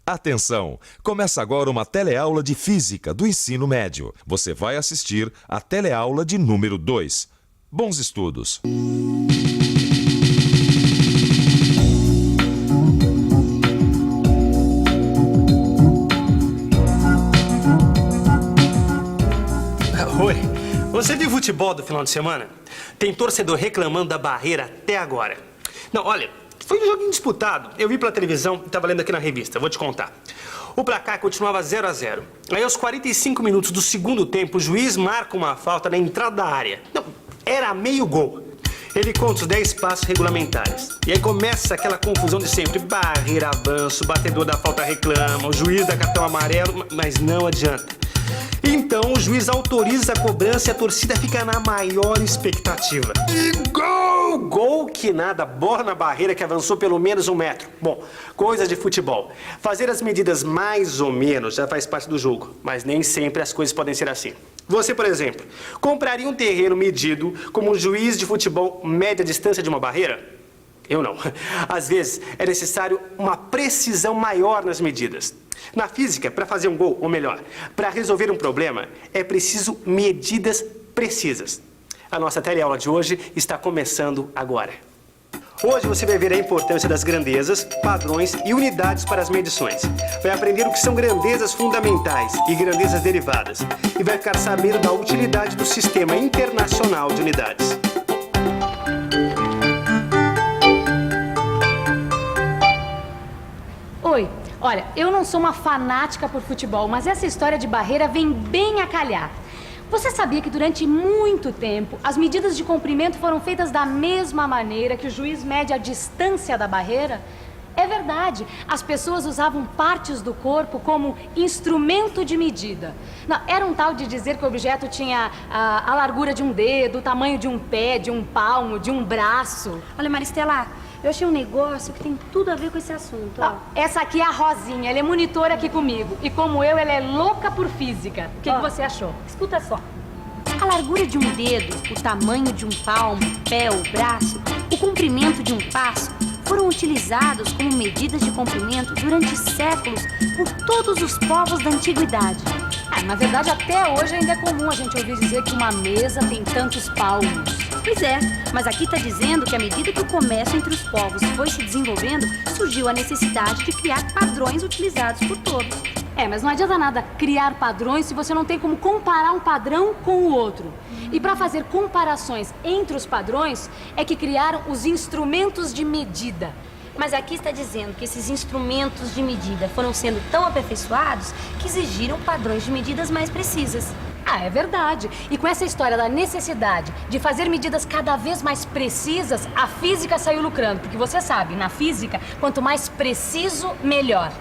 Atenção! Começa agora uma teleaula de Física do ensino médio. Você vai assistir a teleaula de número 2. Bons estudos! Oi, você viu futebol do final de semana? Tem torcedor reclamando da barreira até agora. Não, olha, foi um joguinho disputado. Eu vi pela televisão e estava lendo aqui na revista, vou te contar. O placar continuava 0-0. Aí aos 45 minutos do segundo tempo, o juiz marca uma falta na entrada da área. Não, era meio gol. Ele conta os 10 passos regulamentares. E aí começa aquela confusão de sempre. Barreira, avanço, batedor da falta reclama, o juiz dá cartão amarelo, mas não adianta. Então o juiz autoriza a cobrança e a torcida fica na maior expectativa. E gol! Gol que nada, bola na barreira que avançou pelo menos 1 metro. Bom, coisa de futebol. Fazer as medidas mais ou menos já faz parte do jogo, mas nem sempre as coisas podem ser assim. Você, por exemplo, compraria um terreno medido como um juiz de futebol mede a distância de uma barreira? Eu não. Às vezes é necessário uma precisão maior nas medidas. Na física, para fazer um gol, ou melhor, para resolver um problema, é preciso medidas precisas. A nossa teleaula de hoje está começando agora. Hoje você vai ver a importância das grandezas, padrões e unidades para as medições. Vai aprender o que são grandezas fundamentais e grandezas derivadas. E vai ficar sabendo da utilidade do Sistema Internacional de Unidades. Oi, olha, eu não sou uma fanática por futebol, mas essa história de barreira vem bem a calhar. Você sabia que durante muito tempo as medidas de comprimento foram feitas da mesma maneira que o juiz mede a distância da barreira? É verdade, as pessoas usavam partes do corpo como instrumento de medida. Não, era um tal de dizer que o objeto tinha a largura de um dedo, o tamanho de um pé, de um palmo, de um braço. Olha, Maristela, eu achei um negócio que tem tudo a ver com esse assunto. Ó. Essa aqui é a Rosinha, ela é monitora aqui comigo. E como eu, ela é louca por física. O que você achou? Escuta só. A largura de um dedo, o tamanho de um palmo, pé ou braço, o comprimento de um passo foram utilizados como medidas de comprimento durante séculos por todos os povos da antiguidade. Na verdade, até hoje ainda é comum a gente ouvir dizer que uma mesa tem tantos palmos. Pois é, mas aqui está dizendo que à medida que o comércio entre os povos foi se desenvolvendo, surgiu a necessidade de criar padrões utilizados por todos. Mas não adianta nada criar padrões se você não tem como comparar um padrão com o outro. E para fazer comparações entre os padrões, é que criaram os instrumentos de medida. Mas aqui está dizendo que esses instrumentos de medida foram sendo tão aperfeiçoados que exigiram padrões de medidas mais precisas. É verdade. E com essa história da necessidade de fazer medidas cada vez mais precisas, a física saiu lucrando. Porque você sabe, na física, quanto mais preciso, melhor.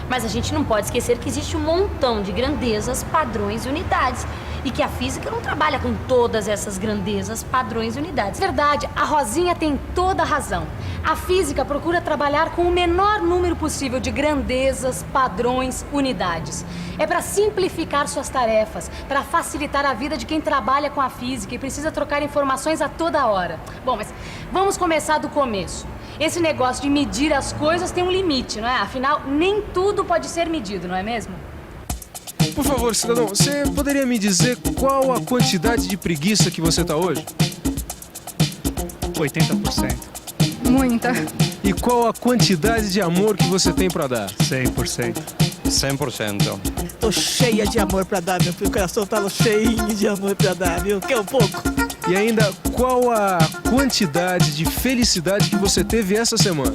Mas a gente não pode esquecer que existe um montão de grandezas, padrões e unidades. E que a física não trabalha com todas essas grandezas, padrões e unidades. Verdade, a Rosinha tem toda a razão. A física procura trabalhar com o menor número possível de grandezas, padrões, unidades. É para simplificar suas tarefas, para facilitar a vida de quem trabalha com a física e precisa trocar informações a toda hora. Bom, mas vamos começar do começo. Esse negócio de medir as coisas tem um limite, não é? Afinal, nem tudo pode ser medido, não é mesmo? Por favor, cidadão, você poderia me dizer qual a quantidade de preguiça que você tá hoje? 80%. Muita. E qual a quantidade de amor que você tem pra dar? 100%. 100%. Tô cheia de amor pra dar, meu filho. O coração tava cheinho de amor pra dar, viu? Quer um pouco? E ainda, qual a quantidade de felicidade que você teve essa semana?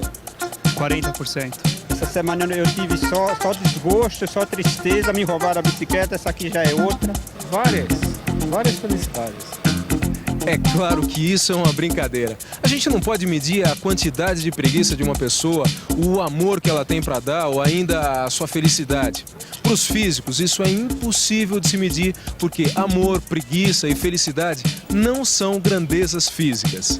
40%. Essa semana eu tive só desgosto, só tristeza, me roubaram a bicicleta, essa aqui já é outra. Várias felicidades. É claro que isso é uma brincadeira. A gente não pode medir a quantidade de preguiça de uma pessoa, o amor que ela tem pra dar ou ainda a sua felicidade. Para os físicos, isso é impossível de se medir porque amor, preguiça e felicidade não são grandezas físicas.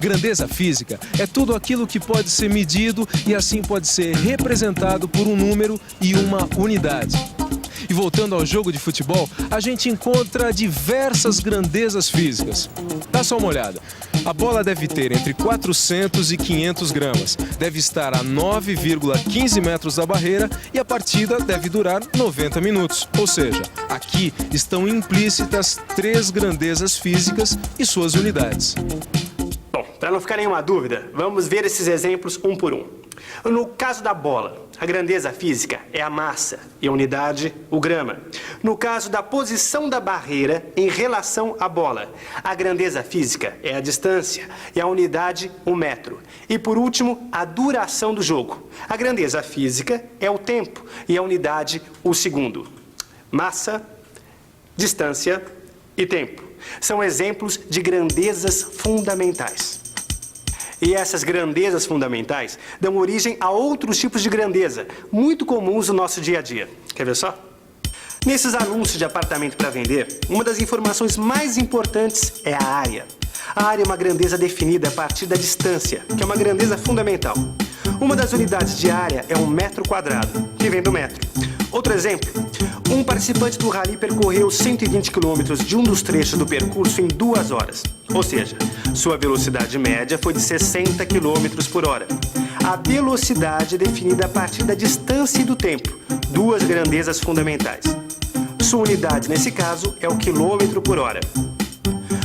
Grandeza física é tudo aquilo que pode ser medido e assim pode ser representado por um número e uma unidade. E voltando ao jogo de futebol, a gente encontra diversas grandezas físicas. Dá só uma olhada. A bola deve ter entre 400 e 500 gramas, deve estar a 9,15 metros da barreira e a partida deve durar 90 minutos. Ou seja, aqui estão implícitas 3 grandezas físicas e suas unidades. Bom, para não ficar nenhuma dúvida, vamos ver esses exemplos um por um. No caso da bola, a grandeza física é a massa e a unidade, o grama. No caso da posição da barreira em relação à bola, a grandeza física é a distância e a unidade, o metro. E por último, a duração do jogo. A grandeza física é o tempo e a unidade, o segundo. Massa, distância e tempo são exemplos de grandezas fundamentais. E essas grandezas fundamentais dão origem a outros tipos de grandeza, muito comuns no nosso dia a dia. Quer ver só? Nesses anúncios de apartamento para vender, uma das informações mais importantes é a área. A área é uma grandeza definida a partir da distância, que é uma grandeza fundamental. Uma das unidades de área é 1 metro quadrado, que vem do metro. Outro exemplo, um participante do rally percorreu 120 km de um dos trechos do percurso em 2 horas. Ou seja, sua velocidade média foi de 60 km por hora. A velocidade é definida a partir da distância e do tempo, 2 grandezas fundamentais. Sua unidade, nesse caso, é o quilômetro por hora.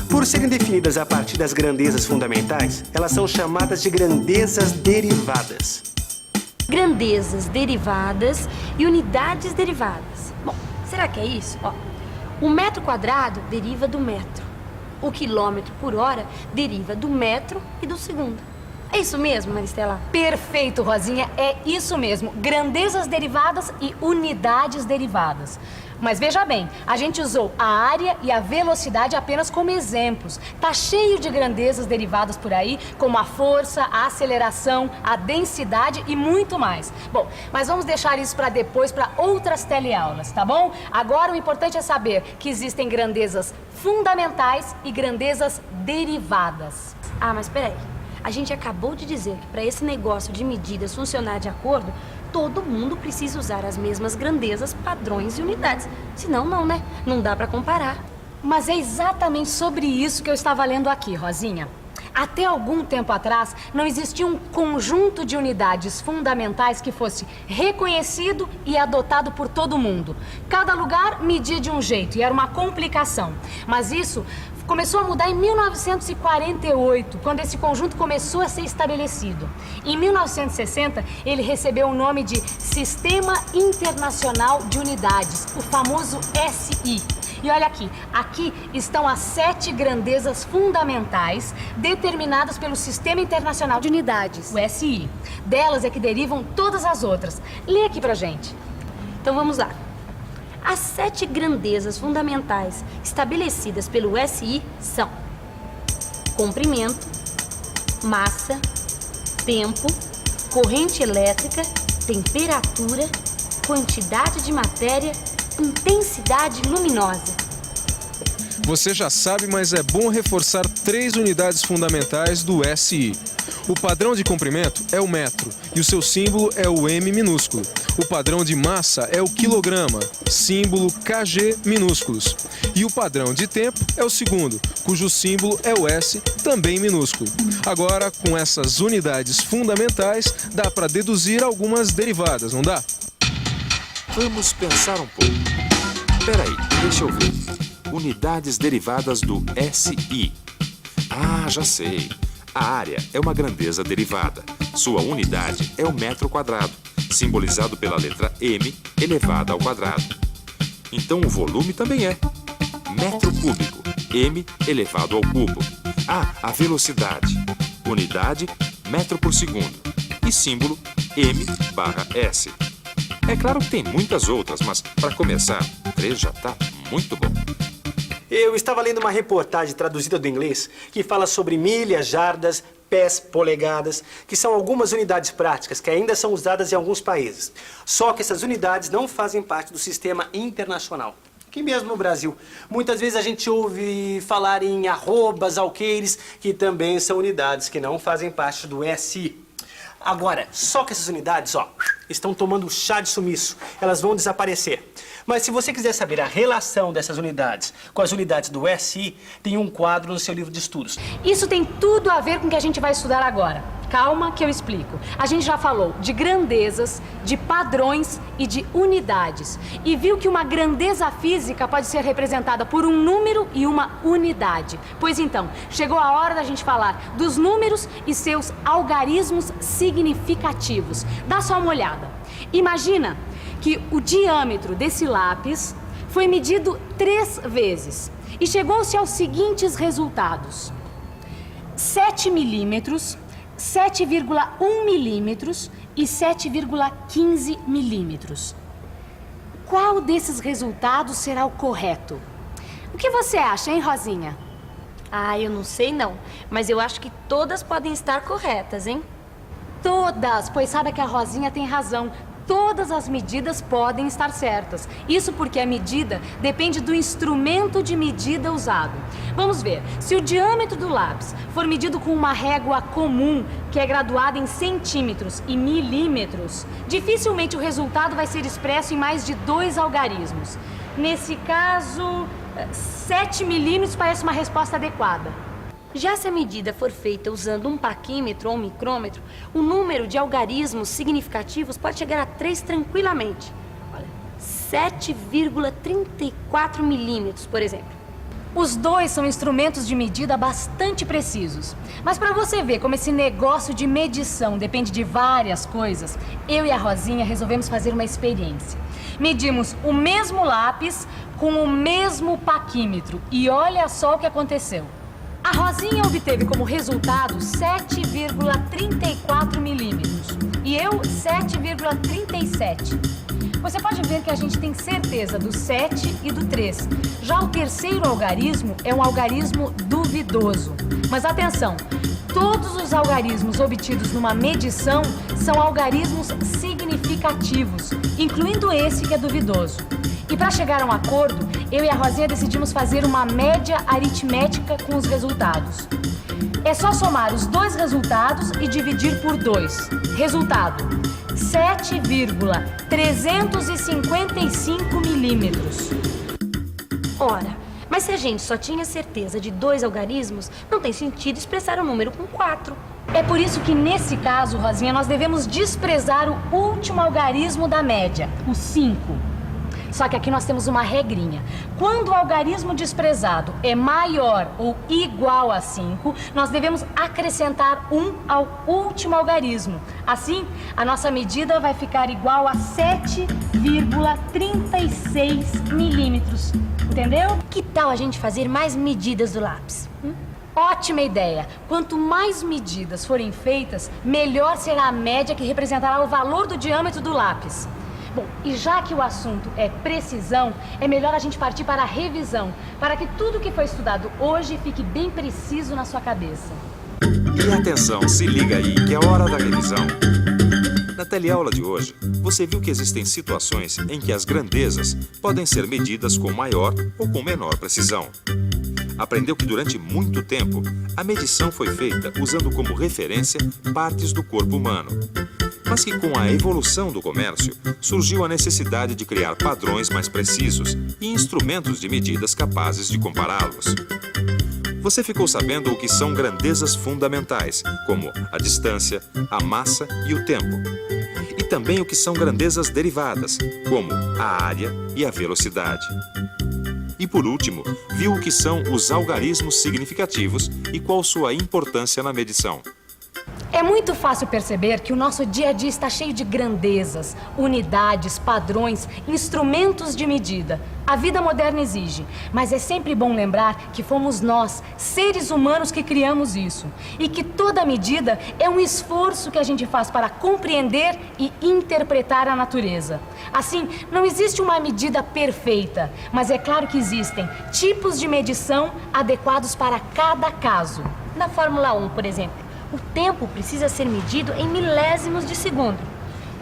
Por serem definidas a partir das grandezas fundamentais, elas são chamadas de grandezas derivadas. Grandezas derivadas e unidades derivadas. Bom, será que é isso? Ó, o metro quadrado deriva do metro. O quilômetro por hora deriva do metro e do segundo. É isso mesmo, Maristela? Perfeito, Rosinha, é isso mesmo. Grandezas derivadas e unidades derivadas. Mas veja bem, a gente usou a área e a velocidade apenas como exemplos. Tá cheio de grandezas derivadas por aí, como a força, a aceleração, a densidade e muito mais. Bom, mas vamos deixar isso para depois, para outras teleaulas, tá bom? Agora o importante é saber que existem grandezas fundamentais e grandezas derivadas. Ah, mas peraí. A gente acabou de dizer que para esse negócio de medidas funcionar de acordo, todo mundo precisa usar as mesmas grandezas, padrões e unidades. Senão não, né? Não dá para comparar. Mas é exatamente sobre isso que eu estava lendo aqui, Rosinha. Até algum tempo atrás, não existia um conjunto de unidades fundamentais que fosse reconhecido e adotado por todo mundo. Cada lugar media de um jeito e era uma complicação. Mas isso começou a mudar em 1948, quando esse conjunto começou a ser estabelecido. Em 1960, ele recebeu o nome de Sistema Internacional de Unidades, o famoso SI. E olha aqui estão as 7 grandezas fundamentais determinadas pelo Sistema Internacional de Unidades, o SI. Delas é que derivam todas as outras. Lê aqui pra gente. Então vamos lá. As 7 grandezas fundamentais estabelecidas pelo SI são comprimento, massa, tempo, corrente elétrica, temperatura, quantidade de matéria, intensidade luminosa. Você já sabe, mas é bom reforçar 3 unidades fundamentais do SI. O padrão de comprimento é o metro e o seu símbolo é o M minúsculo. O padrão de massa é o quilograma, símbolo KG minúsculos. E o padrão de tempo é o segundo, cujo símbolo é o S, também minúsculo. Agora, com essas unidades fundamentais, dá para deduzir algumas derivadas, não dá? Vamos pensar um pouco. Peraí, deixa eu ver. Unidades derivadas do SI. Ah, já sei. A área é uma grandeza derivada. Sua unidade é o metro quadrado, simbolizado pela letra M elevada ao quadrado. Então o volume também é metro cúbico, M elevado ao cubo. Ah, a velocidade. Unidade, metro por segundo. E símbolo, M/S. É claro que tem muitas outras, mas para começar, 3 já tá muito bom. Eu estava lendo uma reportagem traduzida do inglês que fala sobre milhas, jardas, pés, polegadas, que são algumas unidades práticas que ainda são usadas em alguns países. Só que essas unidades não fazem parte do sistema internacional. Aqui mesmo no Brasil, muitas vezes a gente ouve falar em arrobas, alqueires, que também são unidades que não fazem parte do SI. Agora, só que essas unidades, estão tomando chá de sumiço. Elas vão desaparecer. Mas se você quiser saber a relação dessas unidades com as unidades do SI, tem um quadro no seu livro de estudos. Isso tem tudo a ver com o que a gente vai estudar agora. Calma que eu explico. A gente já falou de grandezas, de padrões e de unidades. E viu que uma grandeza física pode ser representada por um número e uma unidade. Pois então, chegou a hora da gente falar dos números e seus algarismos significativos. Dá só uma olhada. Imagina que o diâmetro desse lápis foi medido 3 vezes e chegou-se aos seguintes resultados: 7 milímetros, 7,1 milímetros e 7,15 milímetros. Qual desses resultados será o correto? O que você acha, hein, Rosinha? Ah, eu não sei não, mas eu acho que todas podem estar corretas, hein? Todas, pois sabe que a Rosinha tem razão. Todas as medidas podem estar certas. Isso porque a medida depende do instrumento de medida usado. Vamos ver, se o diâmetro do lápis for medido com uma régua comum, que é graduada em centímetros e milímetros, dificilmente o resultado vai ser expresso em mais de 2 algarismos. Nesse caso, 7 milímetros parece uma resposta adequada. Já se a medida for feita usando um paquímetro ou um micrômetro, o número de algarismos significativos pode chegar a 3 tranquilamente. Olha, 7,34 milímetros, por exemplo. Os dois são instrumentos de medida bastante precisos. Mas para você ver como esse negócio de medição depende de várias coisas, eu e a Rosinha resolvemos fazer uma experiência. Medimos o mesmo lápis com o mesmo paquímetro e olha só o que aconteceu. A Rosinha obteve como resultado 7,34 milímetros e eu 7,37. Você pode ver que a gente tem certeza do 7 e do 3. Já o terceiro algarismo é um algarismo duvidoso. Mas atenção, todos os algarismos obtidos numa medição são algarismos significativos, incluindo esse que é duvidoso. E para chegar a um acordo, eu e a Rosinha decidimos fazer uma média aritmética com os resultados. É só somar os 2 resultados e dividir por 2. Resultado: 7,355 milímetros. Ora, mas se a gente só tinha certeza de 2 algarismos, não tem sentido expressar o número com 4. É por isso que, nesse caso, Rosinha, nós devemos desprezar o último algarismo da média, o 5. Só que aqui nós temos uma regrinha. Quando o algarismo desprezado é maior ou igual a 5, nós devemos acrescentar 1 ao último algarismo. Assim, a nossa medida vai ficar igual a 7,36 milímetros. Entendeu? Que tal a gente fazer mais medidas do lápis? Ótima ideia! Quanto mais medidas forem feitas, melhor será a média que representará o valor do diâmetro do lápis. Bom, e já que o assunto é precisão, é melhor a gente partir para a revisão, para que tudo que foi estudado hoje fique bem preciso na sua cabeça. E atenção, se liga aí, que é a hora da revisão. Na teleaula de hoje, você viu que existem situações em que as grandezas podem ser medidas com maior ou com menor precisão. Aprendeu que durante muito tempo, a medição foi feita usando como referência partes do corpo humano. Mas que com a evolução do comércio, surgiu a necessidade de criar padrões mais precisos e instrumentos de medidas capazes de compará-los. Você ficou sabendo o que são grandezas fundamentais, como a distância, a massa e o tempo. E também o que são grandezas derivadas, como a área e a velocidade. E por último, viu o que são os algarismos significativos e qual sua importância na medição. É muito fácil perceber que o nosso dia a dia está cheio de grandezas, unidades, padrões, instrumentos de medida. A vida moderna exige, mas é sempre bom lembrar que fomos nós, seres humanos, que criamos isso. E que toda medida é um esforço que a gente faz para compreender e interpretar a natureza. Assim, não existe uma medida perfeita, mas é claro que existem tipos de medição adequados para cada caso. Na Fórmula 1, por exemplo, o tempo precisa ser medido em milésimos de segundo.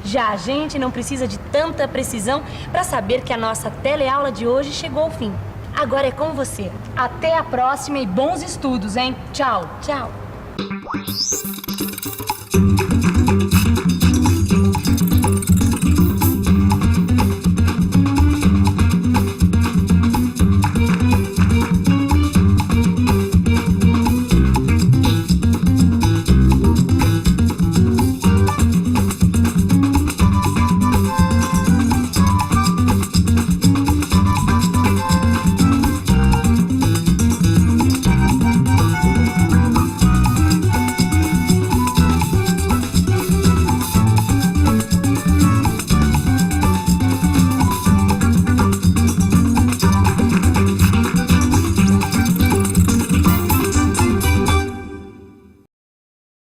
Já a gente não precisa de tanta precisão para saber que a nossa teleaula de hoje chegou ao fim. Agora é com você. Até a próxima e bons estudos, hein? Tchau. Tchau.